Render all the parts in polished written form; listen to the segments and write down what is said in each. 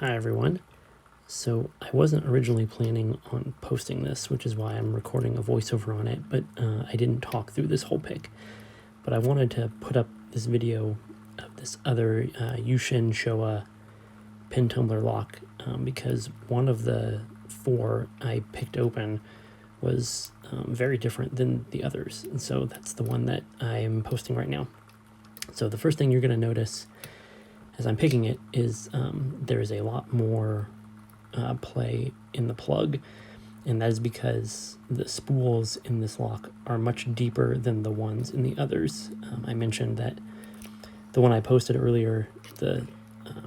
Hi everyone. So I wasn't originally planning on posting this, which is why I'm recording a voiceover on it, but I didn't talk through this whole pick. But I wanted to put up this video of this other U-Shin Showa pin tumbler lock because one of the four I picked open was very different than the others. And so that's the one that I'm posting right now. So the first thing you're going to notice as I'm picking it is there is a lot more play in the plug, and that is because the spools in this lock are much deeper than the ones in the others. I mentioned that the one I posted earlier, the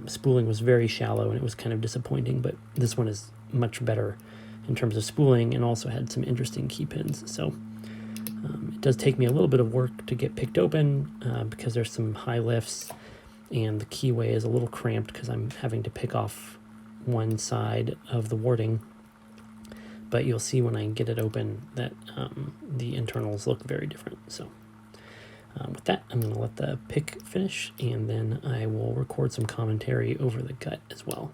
spooling was very shallow and it was kind of disappointing, but this one is much better in terms of spooling and also had some interesting key pins. So it does take me a little bit of work to get picked open because there's some high lifts and the keyway is a little cramped because I'm having to pick off one side of the warding, but you'll see when I get it open that the internals look very different. So with that, I'm going to let the pick finish, and then I will record some commentary over the gut as well.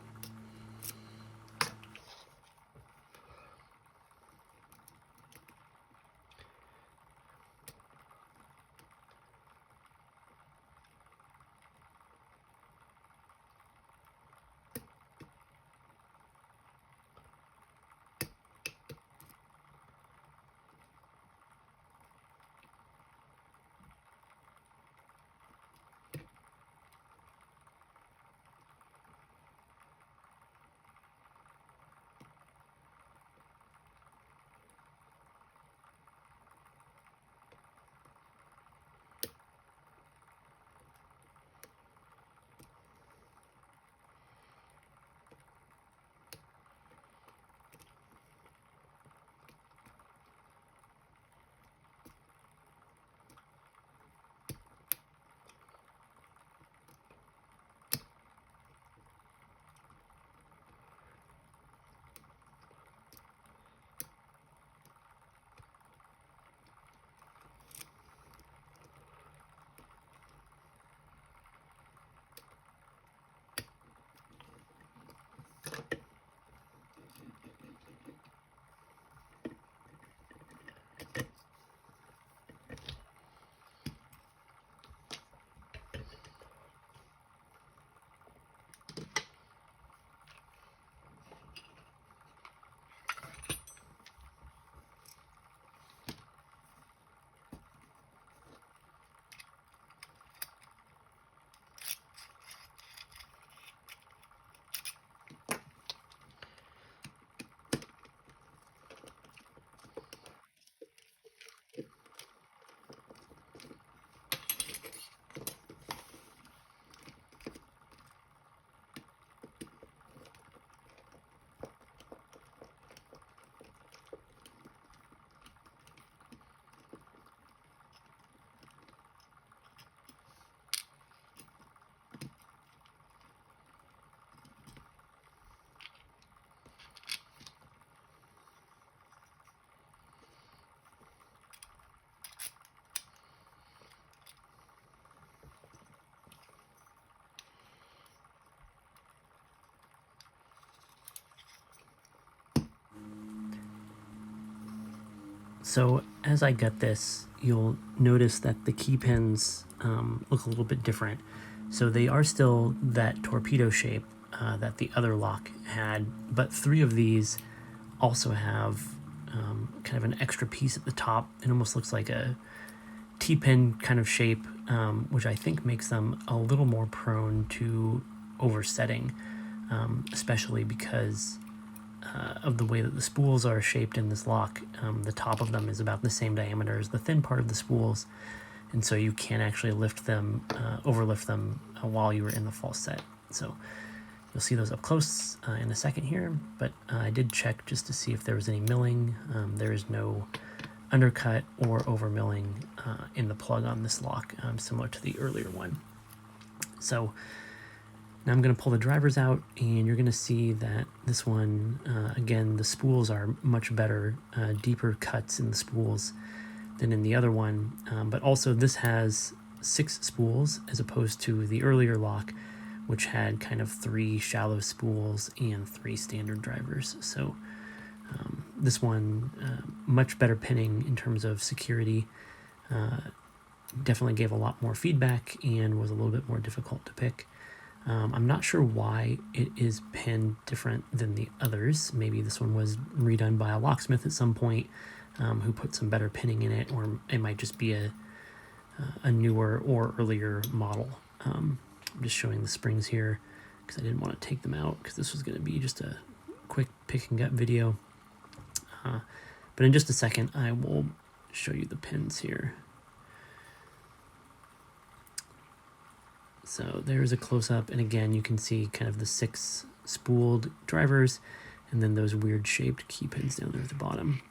So as I gut this, you'll notice that the key pins look a little bit different. So they are still that torpedo shape that the other lock had, but three of these also have kind of an extra piece at the top. It almost looks like a T-pin kind of shape, which I think makes them a little more prone to oversetting, especially because of the way that the spools are shaped in this lock. The top of them is about the same diameter as the thin part of the spools, and so you can actually lift them, overlift them while you were in the false set. So you'll see those up close in a second here, but I did check just to see if there was any milling. There is no undercut or over milling in the plug on this lock, similar to the earlier one. So now I'm going to pull the drivers out, and you're going to see that this one, again, the spools are much better, deeper cuts in the spools than in the other one. But also this has 6 spools as opposed to the earlier lock, which had kind of 3 shallow spools and 3 standard drivers. So this one, much better pinning in terms of security, definitely gave a lot more feedback and was a little bit more difficult to pick. I'm not sure why it is pinned different than the others. Maybe this one was redone by a locksmith at some point who put some better pinning in it, or it might just be a newer or earlier model. I'm just showing the springs here because I didn't want to take them out because this was going to be just a quick pick and gut video. But in just a second, I will show you the pins here. So there's a close-up, and again, you can see kind of the 6 spooled drivers, and then those weird shaped key pins down there at the bottom.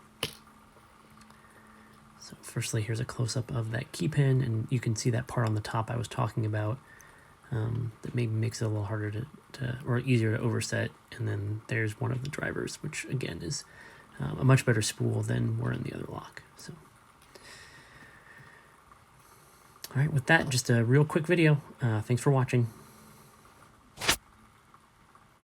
So firstly, here's a close-up of that key pin, and you can see that part on the top I was talking about that maybe makes it a little harder or easier to overset. And then there's one of the drivers, which again is a much better spool than were in the other lock. So. All right, with that, just a real quick video. Thanks for watching.